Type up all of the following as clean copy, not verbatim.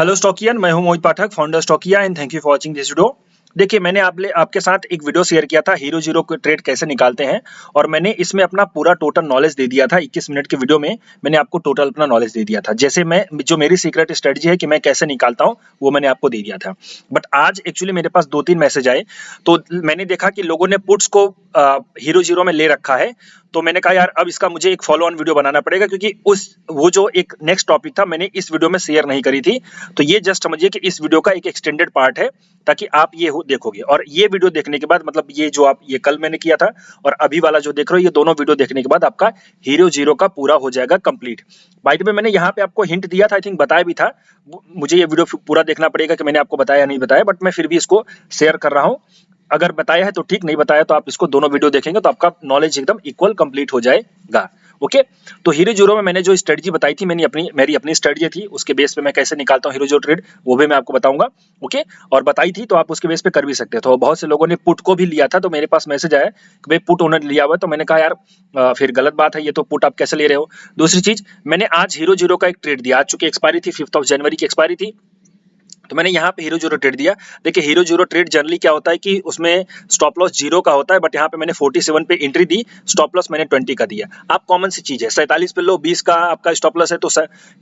Hello Stockian, मैं हूं Mohit Pathak, founder Stockia and thank you for watching this video. देखिए, मैंने आपके साथ एक वीडियो शेयर किया था हीरो जीरो को ट्रेड कैसे निकालते हैं और मैंने इसमें अपना पूरा टोटल नॉलेज दे दिया था। 21 मिनट के वीडियो में मैंने आपको टोटल अपना नॉलेज दे दिया था। जैसे मैं जो मेरी सीक्रेट स्ट्रेटजी है कि मैं कैसे निकालता हूं, वो मैंने आपको दे दिया था। बट आज एक्चुअली मेरे पास 2-3 मैसेज आए, तो मैंने देखा कि लोगों ने पुट्स को हीरो जीरो में ले रखा है। तो मैंने कहा यार अब इसका मुझे एक फॉलो ऑन वीडियो बनाना पड़ेगा, क्योंकि वो जो एक नेक्स्ट टॉपिक था मैंने इस वीडियो में शेयर नहीं करी थी। तो ये जस्ट समझिए कि इस वीडियो का एक एक्सटेंडेड पार्ट है, ताकि आप ये देखोगे और ये वीडियो देखने के बाद, मतलब ये जो आप ये कल मैंने किया था और अभी वाला जो देख रहे हो, ये दोनों वीडियो देखने के बाद आपका हीरो जीरो का पूरा हो जाएगा कंप्लीट। बाय द वे, मैंने यहाँ पे आपको हिंट दिया था, आई थिंक बताया भी था। मुझे ये वीडियो पूरा देखना पड़ेगा कि मैंने आपको बताया या नहीं बताया, बट मैं फिर भी इसको शेयर कर रहा हूँ। अगर बताया है तो ठीक, नहीं बताया तो आप इसको दोनों वीडियो देखेंगे तो आपका नॉलेज एकदम इक्वल कंप्लीट हो जाएगा। ओके, तो हीरो जीरो में मैंने जो स्ट्रेटजी बताई थी, मेरी अपनी स्ट्रेटजी थी, उसके बेस पे मैं कैसे निकालता हूँ हीरो जीरो ट्रेड, वो भी मैं आपको बताऊंगा। ओके, और बताई थी तो आप उसके बेस पे कर भी सकते हो। तो बहुत से लोगों ने पुट को भी लिया था, तो मेरे पास मैसेज आया कि भाई पुट ओनर लिया हुआ है। तो मैंने कहा यार फिर गलत बात है, ये तो पुट आप कैसे ले रहे हो। दूसरी चीज, मैंने आज हीरो जीरो का एक ट्रेड दिया, आज चूंकि एक्सपायरी थी, 5 जनवरी की एक्सपायरी थी, तो मैंने यहाँ पे हीरो जीरो ट्रेड दिया। देखिए, हीरो जीरो ट्रेड जनरली क्या होता है कि उसमें स्टॉप लॉस 0 का होता है, बट यहाँ पे मैंने 47 पे एंट्री दी, स्टॉप लॉस मैंने 20 का दिया। आप कॉमन सी चीज है, 47 पे लो, 20 का आपका स्टॉप लॉस है, तो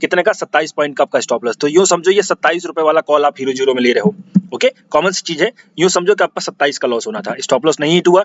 कितने का 27 पॉइंट का आपका स्टॉप लॉस। तो यूं समझो ये 27 रुपए वाला कॉल आप हीरो जीरो में ले रहे हो। ओके, कॉमन सी चीज है, यूं समझो कि आपका 27 का लॉस होना था, स्टॉप लॉस नहीं हिट हुआ,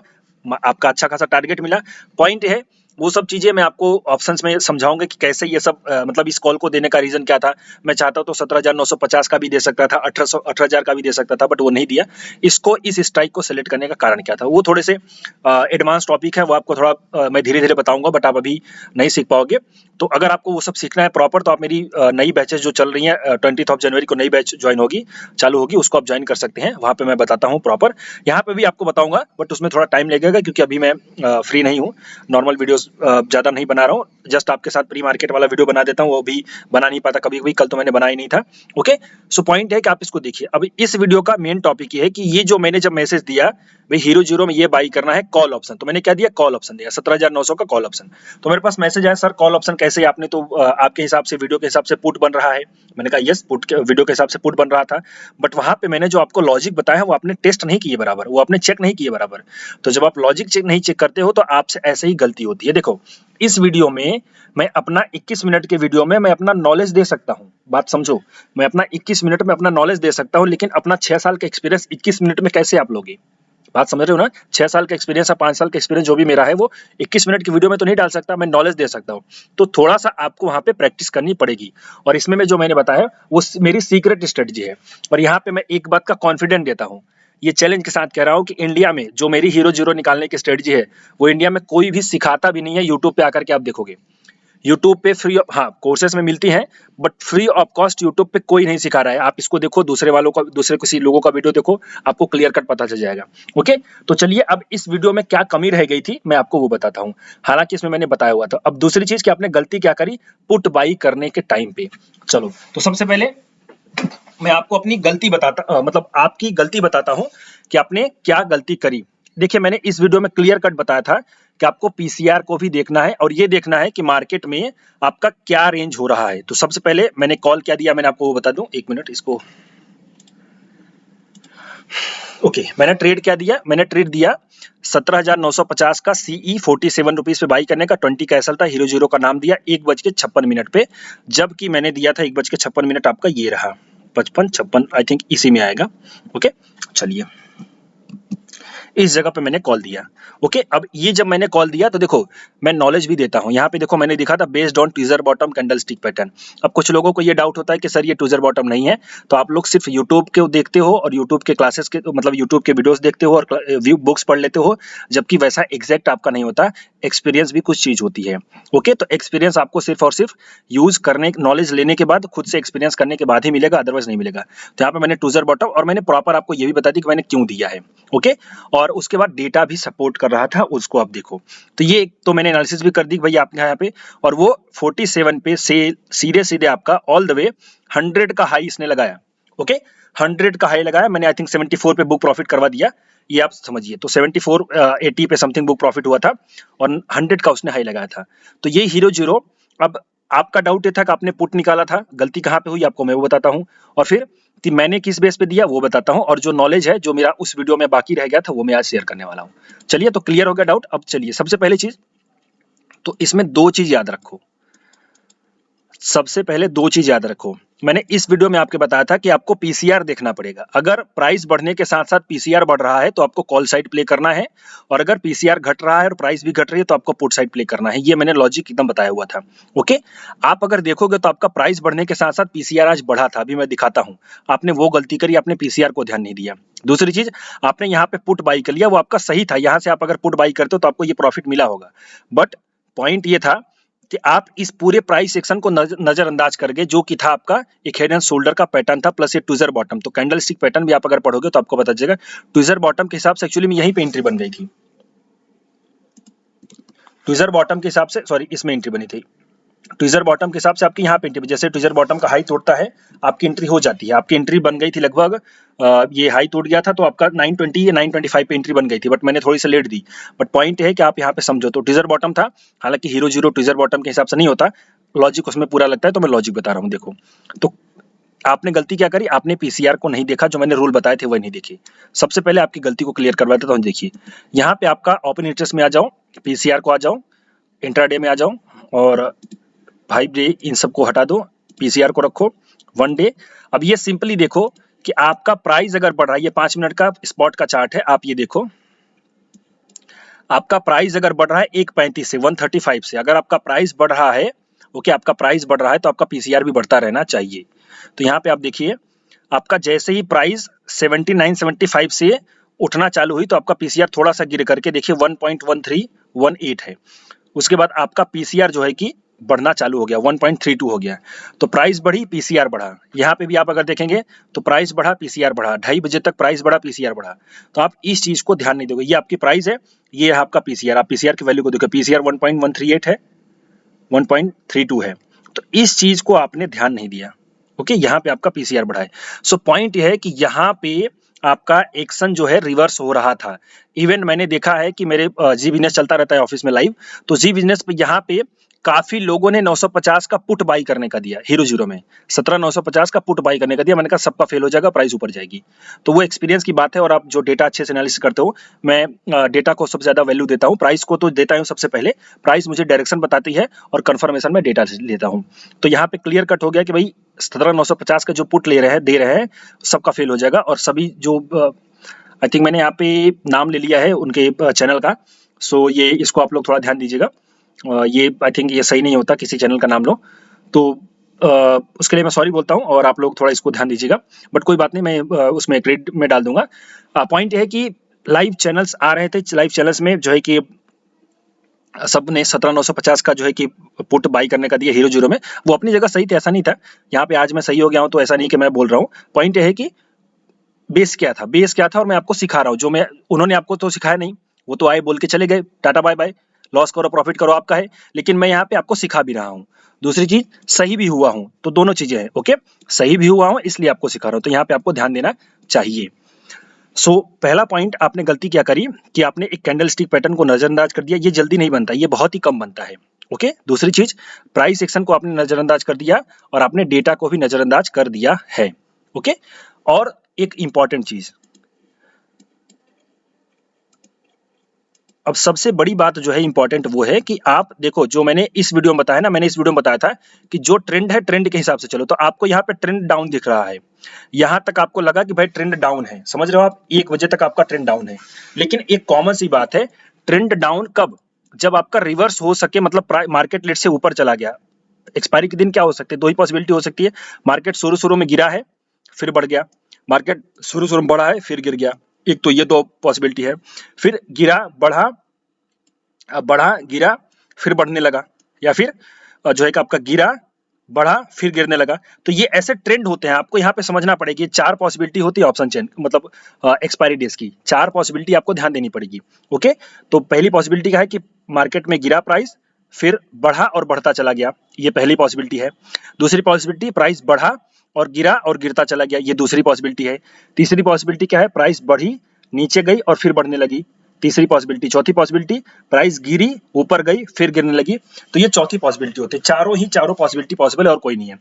आपका अच्छा खासा टारगेट मिला। पॉइंट है, वो सब चीजें मैं आपको ऑप्शंस में समझाऊंगा कि कैसे ये सब मतलब इस कॉल को देने का रीजन क्या था। मैं चाहता तो 17,950 का भी दे सकता था, 18,000 का भी दे सकता था, बट वो नहीं दिया। इसको इस स्ट्राइक को सिलेक्ट करने का कारण क्या था, वो थोड़े से एडवांस टॉपिक है, वो आपको थोड़ा मैं धीरे धीरे बताऊंगा, बट आप अभी नहीं सीख पाओगे। तो अगर आपको वो सब सीखना है प्रॉपर, तो आप मेरी नई बैचेस जो चल रही है, 20 जनवरी को नई बैच ज्वाइन होगी, चालू होगी, उसको आप ज्वाइन कर सकते हैं। वहां पे मैं बताता हूँ प्रॉपर, यहाँ पे भी आपको बताऊंगा, बट उसमें थोड़ा टाइम लगेगा, क्योंकि अभी मैं फ्री नहीं हूँ। नॉर्मल वीडियोस ज़्यादा नहीं बना रहा हूँ, जस्ट आपके साथ प्री मार्केट वाला वीडियो बना देता हूँ, वो भी बना नहीं पाता कभी कभी, कल तो मैंने बनाया ही नहीं था। ओके, सो पॉइंट है कि आप इसको देखिए। अब इस वीडियो का मेन टॉपिक ये है कि ये जो मैंने जब मैसेज दिया भाई हीरो जीरो में ये बाई करना है कॉल ऑप्शन, तो मैंने क्या दिया, कॉल ऑप्शन दिया 17,900 का कॉल ऑप्शन। तो मेरे पास मैसेज आया, सर कॉल ऑप्शन कैसे, आपने तो आपके हिसाब से वीडियो के हिसाब से पुट बन रहा है। मैंने कहा यस, पुट के वीडियो के हिसाब से पुट बन रहा था, बट वहां पे मैंने जो आपको लॉजिक बताया वो आपने टेस्ट नहीं किए बराबर, वो आपने चेक नहीं किए बराबर। तो जब आप लॉजिक चेक करते हो तो आपसे ऐसे ही गलती होती है। देखो, इस वीडियो में मैं अपना 21 मिनट के वीडियो में मैं अपना नॉलेज दे सकता हूँ, बात समझो, मैं अपना 21 मिनट में अपना नॉलेज दे सकता हूँ, लेकिन अपना 6 साल का एक्सपीरियंस 21 मिनट में कैसे आप लोगे, बात समझ रहे हो ना। 6 साल का एक्सपीरियंस या 5 साल का एक्सपीरियंस जो भी मेरा है, वो 21 मिनट की वीडियो में तो नहीं डाल सकता, मैं नॉलेज दे सकता हूँ। तो थोड़ा सा आपको वहां पे प्रैक्टिस करनी पड़ेगी, और इसमें मैं जो मैंने बताया वो मेरी सीक्रेट स्ट्रेटजी है। और यहाँ पे मैं एक बात का कॉन्फिडेंट देता हूँ, ये चैलेंज के साथ कह रहा हूँ कि इंडिया में जो मेरी हीरो जीरो निकालने की स्ट्रेटजी है, वो इंडिया में कोई भी सिखाता भी नहीं है। यूट्यूब पे आकर के आप देखोगे, यूट्यूब पे फ्री ऑफ, हाँ कोर्सेज में मिलती हैं, but free of cost YouTube पे कोई नहीं सिखा रहा है। आप इसको देखो, दूसरे किसी लोगों का वीडियो देखो, आपको क्लियर कट पता चल जाएगा। ओके, तो चलिए अब इस वीडियो में क्या कमी रह गई थी मैं आपको वो बताता हूँ, हालांकि इसमें मैंने बताया हुआ था। अब दूसरी चीज कि आपने गलती क्या करी पुट बाई करने के टाइम पे। चलो, तो सबसे पहले मैं आपको अपनी गलती बताता मतलब आपकी गलती बताता हूं कि आपने क्या गलती करी। देखिए, मैंने इस वीडियो में क्लियर कट बताया था कि आपको पीसीआर को भी देखना है और ये देखना है कि मार्केट में आपका क्या रेंज हो रहा है। तो सबसे पहले मैंने कॉल क्या दिया, मैंने आपको वो बता दूं, एक मिनट इसको। ओके, मैंने ट्रेड क्या दिया, मैंने ट्रेड दिया 17,950 का सीई 47 रुपीज पे बाई करने का, 20 का एसएल था, हीरो जीरो का नाम दिया 1:56 पे, जबकि मैंने दिया था 1:56 आपका ये रहा 55-56, आई थिंक इसी में आएगा। ओके, चलिए इस जगह पे मैंने कॉल दिया। ओके, अब ये जब मैंने कॉल दिया तो देखो मैं नॉलेज भी देता हूँ। यहाँ पे देखो मैंने दिखा था based on tweezer bottom candle stick pattern. अब कुछ लोगों को ये डाउट होता है कि सर ये ट्विजर बॉटम नहीं है, तो आप लोग सिर्फ यूट्यूब के देखते हो और यूट्यूब के क्लासेस के मतलब यूट्यूब के वीडियोस देखते हो और बुक्स पढ़ लेते हो, जबकि वैसा एग्जैक्ट आपका नहीं होता। एक्सपीरियंस भी कुछ चीज होती है। ओके, तो एक्सपीरियंस आपको सिर्फ और सिर्फ यूज करने, नॉलेज लेने के बाद, खुद से एक्सपीरियंस करने के बाद ही मिलेगा, अदरवाइज नहीं मिलेगा। तो यहाँ पे मैंने ट्विजर बॉटम और मैंने प्रॉपर आपको ये भी बता दी कि मैंने क्यों दिया है। ओके, और उसके बाद डेटा भी सपोर्ट कर रहा था, उसको आप देखो। तो ये तो मैंने एनालिसिस भी कर दी भाई आपने यहाँ पे, और वो 47 पे से सीधे सीधे आपका ऑल द वे 100 का हाई इसने लगाया। ओके, 100 का हाई लगाया मैंने, आई थिंक 74 पे बुक प्रॉफिट करवा दिया, ये आप समझिए। तो 74-80 पे समथिंग बुक प्रॉफिट हुआ था और 100 का उसने हाई लगाया था। तो ये हीरो जीरो अब आपका डाउट ये था कि आपने पुट निकाला था, गलती कहाँ पे हुई आपको मैं वो बताता हूँ, और फिर कि मैंने किस बेस पे दिया वो बताता हूँ, और जो नॉलेज है जो मेरा उस वीडियो में बाकी रह गया था वो मैं आज शेयर करने वाला हूँ। चलिए, तो क्लियर हो गया डाउट। अब चलिए, सबसे पहली चीज तो इसमें 2 चीज याद रखो। सबसे पहले 2 चीज याद रखो। मैंने इस वीडियो में आपको बताया था कि आपको पीसीआर देखना पड़ेगा। अगर प्राइस बढ़ने के साथ-साथ पीसीआर बढ़ रहा है तो आपको कॉल साइड प्ले करना है, और अगर पीसीआर घट रहा है और प्राइस भी घट रही है तो आपको पुट साइड प्ले करना है। ये मैंने लॉजिक एकदम बताया हुआ था। ओके? आप अगर देखोगे तो आपका प्राइस बढ़ने के साथ-साथ पीसीआर आज बढ़ा था। अभी मैं दिखाता हूँ। आपने वो गलती करी, आपने पीसीआर को ध्यान नहीं दिया। दूसरी चीज, आपने यहाँ पे पुट बाई कर लिया, वो आपका सही था। यहाँ से आप अगर पुट बाई करते हो तो आपको ये प्रॉफिट मिला होगा। बट पॉइंट ये था कि आप इस पूरे प्राइस सेक्शन को नजरअंदाज कर गए, जो कि था आपका एक हेड एंड शोल्डर का पैटर्न था प्लस ये ट्विजर बॉटम। तो कैंडल स्टिक पैटर्न भी आप अगर पढ़ोगे तो आपको पता चलेगा ट्विजर बॉटम के हिसाब से एक्चुअली में यहीं पे एंट्री बन गई थी। ट्विजर बॉटम के हिसाब से, सॉरी, इसमें एंट्री बनी थी। ट्विजर बॉटम के हिसाब से आपकी यहाँ पे एंट्री, जैसे ट्विजर बॉटम का हाई तोड़ता है आपकी एंट्री हो जाती है। आपकी एंट्री बन गई थी लगभग, ये हाई टूट गया था तो आपका 920 या 925 पे एंट्री बन गई थी, बट मैंने थोड़ी सी लेट दी। बट पॉइंट है कि आप यहाँ पे समझो तो ट्विजर बॉटम था, हालांकि हीरो जीरो ट्विजर बॉटम के हिसाब से नहीं होता, लॉजिक उसमें पूरा लगता है, तो मैं लॉजिक बता रहा हूँ। देखो, तो आपने गलती क्या करी, आपने पीसीआर को नहीं देखा, जो मैंने रूल बताए थे वही नहीं देखे। सबसे पहले आपकी गलती को क्लियर करवा देता हूँ। देखिए, यहाँ पे आपका ओपन इंटरेस्ट में आ जाओ, पीसीआर को आ जाओ, इंट्राडे में आ जाओ, और 5 डे इन सबको हटा दो, पीसीआर को रखो, 1 डे। अब ये सिंपली देखो कि आपका प्राइस अगर बढ़ रहा है, ये 5 मिनट का स्पॉट का चार्ट है, आप ये देखो, आपका प्राइस अगर बढ़ रहा है 135 से 135 से, अगर आपका प्राइस बढ़ रहा है, ओके, आपका प्राइस बढ़ रहा है तो आपका पीसीआर भी बढ़ता रहना चाहिए। तो यहाँ पे आप देखिए, आपका जैसे ही प्राइस 79 75 से उठना चालू हुई तो आपका पीसीआर थोड़ा सा गिर करके देखिए 1.1318 है। उसके बाद आपका पीसीआर जो है कि बढ़ना चालू हो गया, 1.32 हो गया। तो प्राइस बढ़ी, पीसीआर बढ़ा। यहाँ पे भी आप अगर देखेंगे तो प्राइस बढ़ा, पीसीआर बढ़ा, 2:30 बजे तक प्राइस बढ़ा, पीसीआर बढ़ा। तो आप इस चीज को ध्यान नहीं दोगे। ये आपकी प्राइस है, ये है आपका पीसीआर। आप पीसीआर की वैल्यू को देखो, पीसीआर 1.138 है, 1.32 है। तो इस चीज को आपने ध्यान नहीं दिया। ओके, यहाँ पे आपका पीसीआर बढ़ा है। सो पॉइंट ये है कि यहाँ पे आपका एक्शन जो है रिवर्स हो रहा था। इवन मैंने देखा है कि मेरे जी बिजनेस चलता रहता है ऑफिस में लाइव, तो जी बिजनेस पे यहाँ पे काफी लोगों ने 950 का पुट बाई करने का दिया, हीरो जीरो में 17,950 का पुट बाई करने का दिया। मैंने कहा सबका फेल हो जाएगा, प्राइस ऊपर जाएगी। तो वो एक्सपीरियंस की बात है, और आप जो डेटा अच्छे से एनालिसिस करते हो, मैं डेटा को सबसे ज्यादा वैल्यू देता हूँ, प्राइस को तो देता हूँ सबसे पहले। प्राइस मुझे डायरेक्शन बताती है और कंफर्मेशन में डेटा लेता हूँ। तो यहाँ पे क्लियर कट हो गया कि भाई 17,950 का जो पुट ले रहे हैं, दे रहे हैं, सबका फेल हो जाएगा। और सभी जो आई थिंक मैंने यहाँ पे नाम ले लिया है उनके चैनल का, सो ये इसको आप लोग थोड़ा ध्यान दीजिएगा। ये आई थिंक ये सही नहीं होता किसी चैनल का नाम लो, तो उसके लिए मैं सॉरी बोलता हूँ, और आप लोग थोड़ा इसको ध्यान दीजिएगा। बट कोई बात नहीं, मैं उसमें क्रेडिट में डाल दूंगा। पॉइंट ये है कि लाइव चैनल्स आ रहे थे, लाइव चैनल्स में जो है कि सब ने 17,950 का जो है कि पुट बाई करने का दिया हीरो जीरो में। वो अपनी जगह सही थे, ऐसा नहीं था। यहाँ पे आज मैं सही हो गया हूँ तो ऐसा नहीं कि मैं बोल रहा हूँ। पॉइंट ये है कि बेस क्या था, बेस क्या था, और मैं आपको सिखा रहा हूँ। जो मैं, उन्होंने आपको तो सिखाया नहीं, वो तो आए बोल के चले गए, टाटा बाय बाय, लॉस करो प्रॉफिट करो आपका है। लेकिन मैं यहाँ पे आपको सिखा भी रहा हूँ। दूसरी चीज, सही भी हुआ हूँ, तो दोनों चीजें हैं। ओके, सही भी हुआ हूँ इसलिए आपको सिखा रहा हूँ, तो यहाँ पे आपको ध्यान देना चाहिए। सो पहला पॉइंट, आपने गलती क्या करी कि आपने एक कैंडल स्टिक पैटर्न को नजरअंदाज कर दिया। ये जल्दी नहीं बनता, ये बहुत ही कम बनता है। ओके, दूसरी चीज, प्राइस एक्शन को आपने नजरअंदाज कर दिया और आपने डेटा को भी नजरअंदाज कर दिया है। ओके, और एक इंपॉर्टेंट चीज, अब सबसे बड़ी बात जो है इंपॉर्टेंट, वो है कि आप देखो, जो मैंने इस वीडियो में बताया ना, मैंने इस वीडियो में बताया था कि जो ट्रेंड है ट्रेंड के हिसाब से चलो। तो आपको यहाँ पे ट्रेंड डाउन दिख रहा है, यहां तक आपको लगा कि भाई ट्रेंड डाउन है, समझ रहे हो आप, 1 बजे तक आपका ट्रेंड डाउन है। लेकिन एक कॉमन सी बात है, ट्रेंड डाउन कब, जब आपका रिवर्स हो सके, मतलब मार्केट लेट से ऊपर चला गया। एक्सपायरी के दिन क्या हो सकते हैं, 2 ही पॉसिबिलिटी हो सकती है। मार्केट शुरू में गिरा है फिर बढ़ गया, मार्केट शुरू में बढ़ा है फिर गिर गया, एक तो ये 2 पॉसिबिलिटी है। फिर गिरा, बढ़ा, बढ़ा, गिरा, फिर बढ़ने लगा, या फिर जो है कि आपका गिरा, बढ़ा, फिर गिरने लगा। तो ये ऐसे ट्रेंड होते हैं, आपको यहाँ पे समझना पड़ेगी। 4 पॉसिबिलिटी होती है ऑप्शन चेन, मतलब एक्सपायरी डेज की 4 पॉसिबिलिटी आपको ध्यान देनी पड़ेगी। ओके, तो पहली पॉसिबिलिटी क्या है कि मार्केट में गिरा प्राइस, फिर बढ़ा और बढ़ता चला गया, ये पहली पॉसिबिलिटी है। दूसरी पॉसिबिलिटी, प्राइस बढ़ा और गिरा और गिरता चला गया, ये दूसरी पॉसिबिलिटी है। तीसरी पॉसिबिलिटी क्या है, प्राइस बढ़ी, नीचे गई और फिर बढ़ने लगी, तीसरी पॉसिबिलिटी, चौथी पॉसिबिलिटी प्राइस गिरी, ऊपर गई, फिर गिरने लगी, तो ये चौथी पॉसिबिलिटी होती है। चारों पॉसिबिलिटी पॉसिबल है और कोई नहीं है।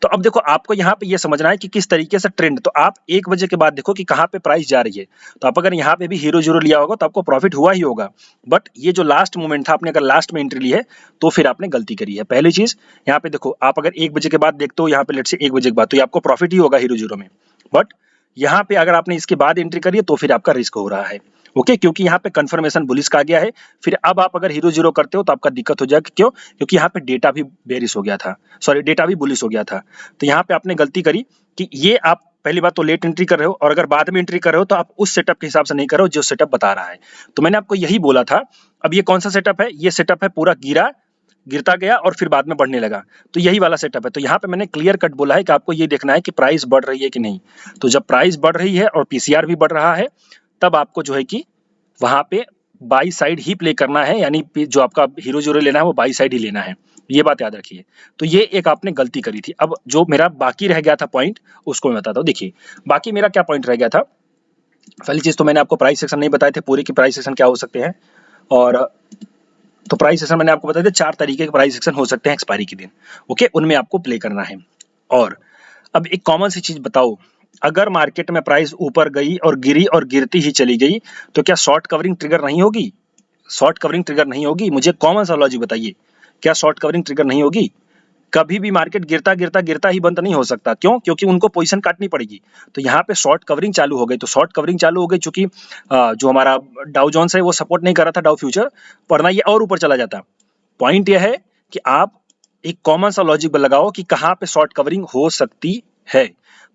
तो अब देखो आपको यहाँ पे ये समझना है कि किस तरीके से ट्रेंड, तो आप 1 बजे के बाद देखो कि कहाँ पे प्राइस जा रही है। तो आप अगर यहाँ पे भी हीरो जीरो लिया होगा तो आपको प्रॉफिट हुआ ही होगा, बट ये जो लास्ट मोमेंट था, आपने अगर लास्ट में एंट्री ली है तो फिर आपने गलती करी है। पहली चीज यहाँ पे देखो, आप अगर 1 बजे के बाद देखते हो यहाँ पे, लेट से 1 बजे के बाद, तो ये आपको प्रॉफिट ही होगा हीरो जीरो में, बट यहाँ पे अगर आपने इसके बाद एंट्री करी है तो फिर आपका रिस्क हो रहा है। ओके, क्योंकि यहाँ पे कंफर्मेशन बुलिश का आ गया है। फिर अब आप अगर हीरो जीरो करते हो तो आपका दिक्कत हो जाएगा, क्यों? क्योंकि यहाँ पे डेटा भी बेरिश हो गया था, सॉरी डेटा भी बुलिश हो गया था। तो यहाँ पे आपने गलती करी कि ये आप पहली बात तो लेट एंट्री कर रहे हो, और अगर बाद में एंट्री कर रहे हो तो आप उस सेटअप के हिसाब से नहीं कर रहे हो जो सेटअप बता रहा है। तो मैंने आपको यही बोला था। अब ये कौन सा सेटअप है? ये सेटअप है पूरा गिरता गया और फिर बाद में बढ़ने लगा, तो यही वाला सेटअप है। तो यहाँ पे मैंने क्लियर कट बोला है कि आपको ये देखना है कि प्राइस बढ़ रही है कि नहीं। तो जब प्राइस बढ़ रही है और पीसीआर भी बढ़ रहा है, तब आपको जो है कि वहां पे बाई साइड ही प्ले करना है, यानी जो आपका हीरो जीरो लेना है वो बाई साइड ही लेना है, ये बात याद रखिए। तो ये एक आपने गलती करी थी। अब जो मेरा बाकी रह गया था पॉइंट, उसको मैं बताता हूँ। देखिए बाकी मेरा क्या पॉइंट रह गया था। पहली चीज तो मैंने आपको प्राइस सेक्शन नहीं बताए थे, पूरे की प्राइस सेक्शन क्या हो सकते हैं, और तो प्राइस सेक्शन मैंने आपको बताया था 4 तरीके के प्राइस सेक्शन हो सकते हैं एक्सपायरी के दिन। ओके, उनमें आपको प्ले करना है। और अब एक कॉमन सी चीज बताओ, अगर मार्केट में प्राइस ऊपर गई और गिरी और गिरती ही चली गई तो क्या शॉर्ट कवरिंग ट्रिगर नहीं होगी? शॉर्ट कवरिंग ट्रिगर नहीं होगी? मुझे कॉमन सा लॉजिक बताइए, क्या शॉर्ट कवरिंग ट्रिगर नहीं होगी? कभी भी मार्केट गिरता ही बंद नहीं हो सकता। क्यों? क्योंकि उनको पोजीशन काटनी पड़ेगी। तो यहाँ पे शॉर्ट कवरिंग चालू हो गई, तो शॉर्ट कवरिंग चालू हो गई चूंकि जो हमारा डाउ जोन्स है वो सपोर्ट नहीं कर रहा था डाउ फ्यूचर, वरना ये और ऊपर चला जाता। पॉइंट यह है कि आप एक कॉमन सा लॉजिक लगाओ कि कहाँ पे शॉर्ट कवरिंग हो सकती है।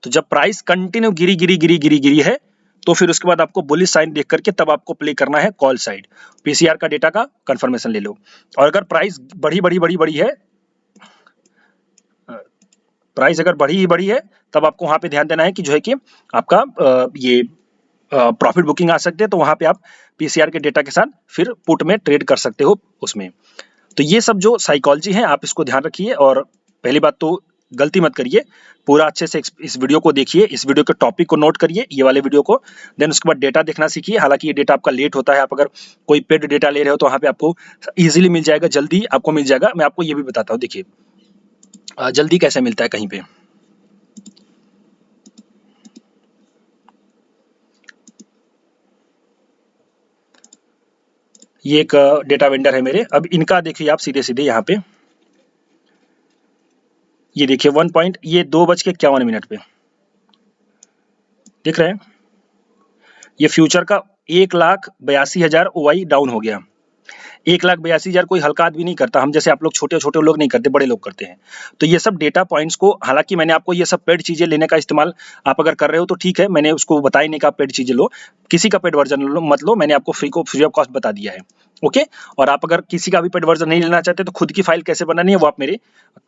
तो जब प्राइस कंटिन्यू गिरी है, तो फिर उसके बाद आपको बुलिश साइन देख करके तब आपको प्ले करना है कॉल साइड। पीसीआर का डेटा का कंफर्मेशन ले लो, और अगर प्राइस बड़ी है, प्राइस अगर बड़ी है, तब आपको वहां पे ध्यान देना है कि जो है कि आपका ये प्रॉफिट बुकिंग आ सकते हैं, तो वहां पे आप पीसीआर के डेटा के साथ फिर पुट में ट्रेड कर सकते हो उसमें। तो ये सब जो साइकोलॉजी है आप इसको ध्यान रखिए, और पहली बात तो गलती मत करिए, पूरा अच्छे से इस वीडियो को देखिए, इस वीडियो के टॉपिक को नोट करिए, ये वाले वीडियो को, देन उसके बाद डेटा देखना सीखिए। हालांकि ये डेटा आपका लेट होता है, आप अगर कोई पेड डेटा ले रहे हो तो वहाँ पे आपको इजीली मिल जाएगा, जल्दी आपको मिल जाएगा। मैं आपको ये भी बताता हूँ, देखिए जल्दी कैसे मिलता है कहीं पे। ये एक डेटा वेंडर है मेरे, अब इनका देखिए आप सीधे यहाँ पे, ये देखिए 1 पॉइंट, ये 2:51 पे दिख रहे हैं, ये फ्यूचर का 1,82,000 ओआई डाउन हो गया। 1,82,000 कोई हल्का आदमी नहीं करता, हम जैसे आप लोग छोटे लोग नहीं करते, बड़े लोग करते हैं। तो ये सब डेटा पॉइंट्स को, हालांकि मैंने आपको ये सब पेड चीजें लेने का इस्तेमाल आप अगर कर रहे हो तो ठीक है, मैंने उसको बताया नहीं कि आप पेड चीजें लो, किसी का पेड वर्जन लो मत लो, मैंने आपको फ्री ऑफ कॉस्ट बता दिया है। ओके, और आप अगर किसी का भी पेड वर्जन नहीं लेना चाहते तो खुद की फाइल कैसे बनानी है वो आप मेरे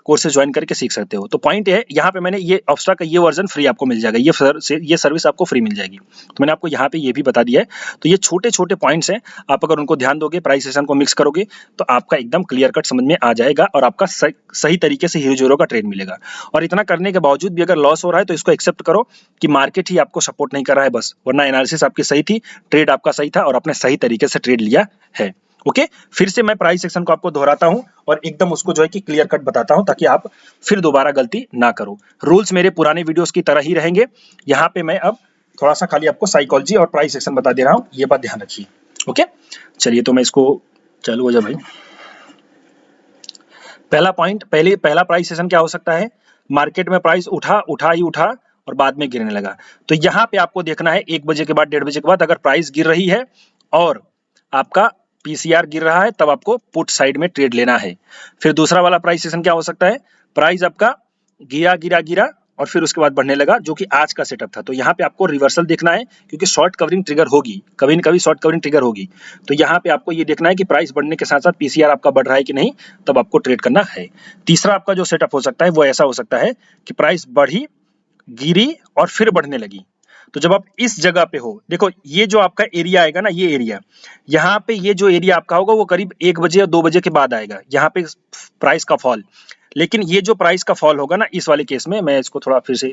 कोर्सेज ज्वाइन करके सीख सकते हो। तो पॉइंट है यहाँ पे मैंने ये ऑब्स्ट्रा का ये वर्जन फ्री आपको मिल जाएगा, ये सर्विस आपको फ्री मिल जाएगी, तो मैंने आपको यहाँ पे ये भी बता दिया है। तो ये छोटे पॉइंट्स हैं, आप अगर उनको ध्यान दोगे, प्राइस सेशन को मिक्स करोगे, तो आपका एकदम क्लियर कट समझ में आ जाएगा, और आपका सही तरीके से हीरो जीरो का ट्रेड मिलेगा। और इतना करने के बावजूद भी अगर लॉस हो रहा है तो इसको एक्सेप्ट करो कि मार्केट ही आपको सपोर्ट नहीं कर रहा है बस, वरना एनालिसिस आपकी सही थी, ट्रेड आपका सही था, और आपने सही तरीके से ट्रेड लिया है। ओके, फिर से मैं प्राइस सेक्शन को आपको दोहराता हूं और एकदम उसको जो है कि क्लियर कट बताता हूं, ताकि आप फिर दोबारा गलती ना करो। रूल्स मेरे पुराने वीडियोस की तरह ही रहेंगे। यहाँ पे मैं अब थोड़ा सा खाली आपको साइकोलॉजी और प्राइस सेक्शन बता दे रहा हूं, ये बात ध्यान रखिए। ओके, चलिए तो मैं इसको चालू हो जा भाई। पहला पॉइंट, पहला प्राइस सेशन क्या हो सकता है? मार्केट में प्राइस उठा और बाद में गिरने लगा। तो यहाँ पे आपको देखना है 1 बजे के बाद, 1:30 बजे के बाद अगर प्राइस गिर रही है और आपका पीसीआर गिर रहा है, तब आपको पुट साइड में ट्रेड लेना है। फिर दूसरा वाला प्राइस सेशन क्या हो सकता है? प्राइस आपका गिरा और फिर उसके बाद बढ़ने लगा, जो कि आज का सेटअप था। तो यहाँ पे आपको रिवर्सल देखना है, क्योंकि शॉर्ट कवरिंग ट्रिगर होगी, कभी न कभी शॉर्ट कवरिंग ट्रिगर होगी। तो यहाँ पे आपको ये देखना है कि प्राइस बढ़ने के साथ साथ पीसीआर आपका बढ़ रहा है कि नहीं, तब आपको ट्रेड करना है। तीसरा आपका जो सेटअप हो सकता है वो ऐसा हो सकता है कि प्राइस बढ़ी, गिरी और फिर बढ़ने लगी। तो जब आप इस जगह पे हो, देखो ये जो आपका एरिया आएगा ना, ये एरिया, यहाँ पे ये जो एरिया आपका होगा वो करीब 1 बजे या 2 बजे के बाद आएगा, यहाँ पे प्राइस का फॉल। लेकिन ये जो प्राइस का फॉल होगा ना, इस वाले केस में मैं इसको थोड़ा फिर से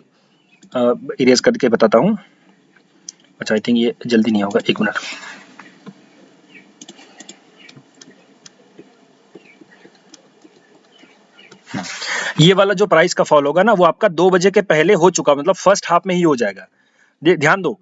इरेज करके बताता हूँ। अच्छा, आई थिंक ये जल्दी नहीं होगा, 1 मिनट। ये वाला जो प्राइस का फॉल होगा ना वो आपका 2 बजे के पहले हो चुका, मतलब फर्स्ट हाफ में ही हो जाएगा। ध्यान दो,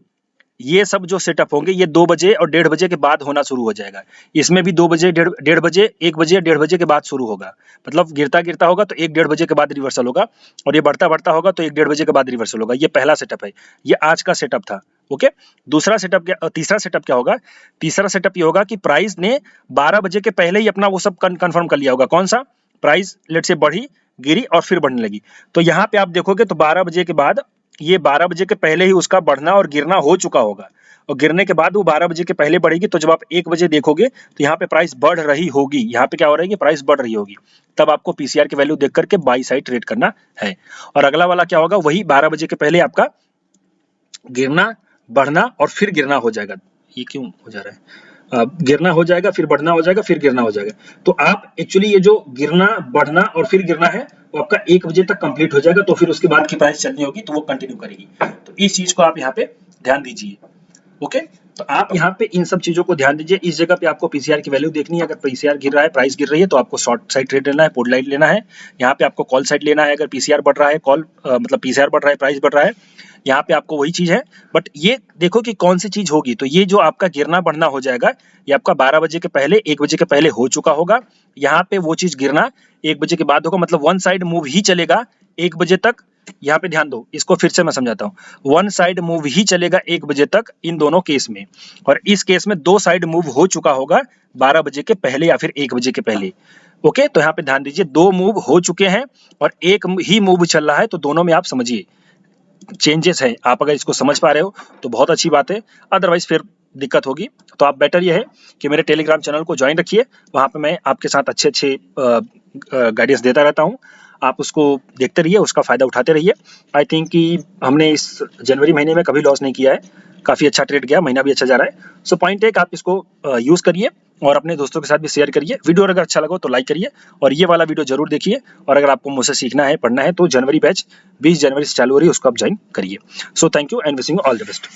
ये सब जो सेटअप होंगे ये 2 बजे और 1:30 बजे के बाद होना शुरू हो जाएगा। इसमें भी 2 बजे, 1:30 बजे, 1 बजे, 1:30 बजे के बाद शुरू होगा। मतलब गिरता होगा तो 1-1:30 बजे के बाद रिवर्सल होगा, और ये बढ़ता होगा तो 1-1:30 बजे के बाद रिवर्सल होगा। ये पहला सेटअप है, ये आज का सेटअप था। ओके, दूसरा सेटअप क्या, तीसरा सेटअप क्या होगा? तीसरा सेटअप ये होगा कि प्राइस ने 12 बजे के पहले ही अपना वो सब कंफर्म कर लिया होगा। कौन सा? प्राइस लेट से बढ़ी, गिरी और फिर बढ़ने लगी। तो यहाँ पे आप देखोगे तो 12 बजे के बाद, ये 12 बजे के पहले ही उसका बढ़ना और गिरना हो चुका होगा, और गिरने के बाद वो 12 बजे के पहले बढ़ेगी। तो जब आप 1 बजे देखोगे तो यहाँ पे प्राइस बढ़ रही होगी। यहाँ पे क्या हो रहा है कि प्राइस बढ़ रही होगी, तब आपको पीसीआर की वैल्यू देख करके बाई साइड ट्रेड करना है। और अगला वाला क्या होगा? वही 12 बजे के पहले आपका गिरना, बढ़ना और फिर गिरना हो जाएगा। ये क्यों हो जा रहा है? गिरना हो जाएगा, फिर बढ़ना हो जाएगा, फिर गिरना हो जाएगा। तो आप एक्चुअली ये जो गिरना, बढ़ना और फिर गिरना है वो आपका 1 बजे तक कंप्लीट हो जाएगा। तो फिर उसके बाद की प्राइस चलनी होगी तो वो कंटिन्यू करेगी। तो इस चीज को आप यहाँ पे ध्यान दीजिए। ओके, तो आप यहाँ पे इन सब चीजों को ध्यान दीजिए। इस जगह पे आपको पीसीआर की वैल्यू देखनी है। अगर पीसीआर गिर रहा है, प्राइस गिर रही है, तो आपको शॉर्ट साइड ट्रेड लेना है, पुट लाइट लेना है। यहाँ पे आपको कॉल साइड लेना है। अगर पीसीआर बढ़ रहा है, कॉल मतलब पीसीआर बढ़ रहा है, प्राइस बढ़ रहा है, यहाँ पे आपको वही चीज है। बट ये देखो कि कौन सी चीज होगी। तो ये जो आपका गिरना बढ़ना हो जाएगा, ये आपका 12 बजे के पहले, 1 बजे के पहले हो चुका होगा। यहाँ पे वो चीज गिरना 1 बजे के बाद होगा, मतलब वन साइड मूव ही चलेगा 1 बजे तक। यहाँ पे ध्यान दो, इसको फिर से मैं समझाता हूँ। वन साइड मूव ही चलेगा 1 बजे तक इन दोनों केस में, और इस केस में 2 साइड मूव हो चुका होगा 12 बजे के पहले या फिर 1 बजे के पहले। ओके, तो यहाँ पे ध्यान दीजिए, 2 मूव हो चुके हैं और 1 ही मूव चल रहा है। तो दोनों में आप समझिए चेंजेस है। आप अगर इसको समझ पा रहे हो तो बहुत अच्छी बात है, अदरवाइज फिर दिक्कत होगी। तो आप बेटर ये है कि मेरे टेलीग्राम चैनल को ज्वाइन रखिए, वहाँ पे मैं आपके साथ अच्छे गाइडेंस देता रहता हूँ। आप उसको देखते रहिए, उसका फायदा उठाते रहिए। आई थिंक कि हमने इस जनवरी महीने में कभी लॉस नहीं किया है, काफ़ी अच्छा ट्रेड गया, महीना भी अच्छा जा रहा है। सो पॉइंट है कि आप इसको यूज़ करिए और अपने दोस्तों के साथ भी शेयर करिए। वीडियो अगर अच्छा लगा तो लाइक करिए, और ये वाला वीडियो जरूर देखिए। और अगर आपको मुझसे सीखना है, पढ़ना है, तो जनवरी बैच 20 जनवरी से चालू हो रही है, उसको आप ज्वाइन करिए। So thank you and wishing you all the best.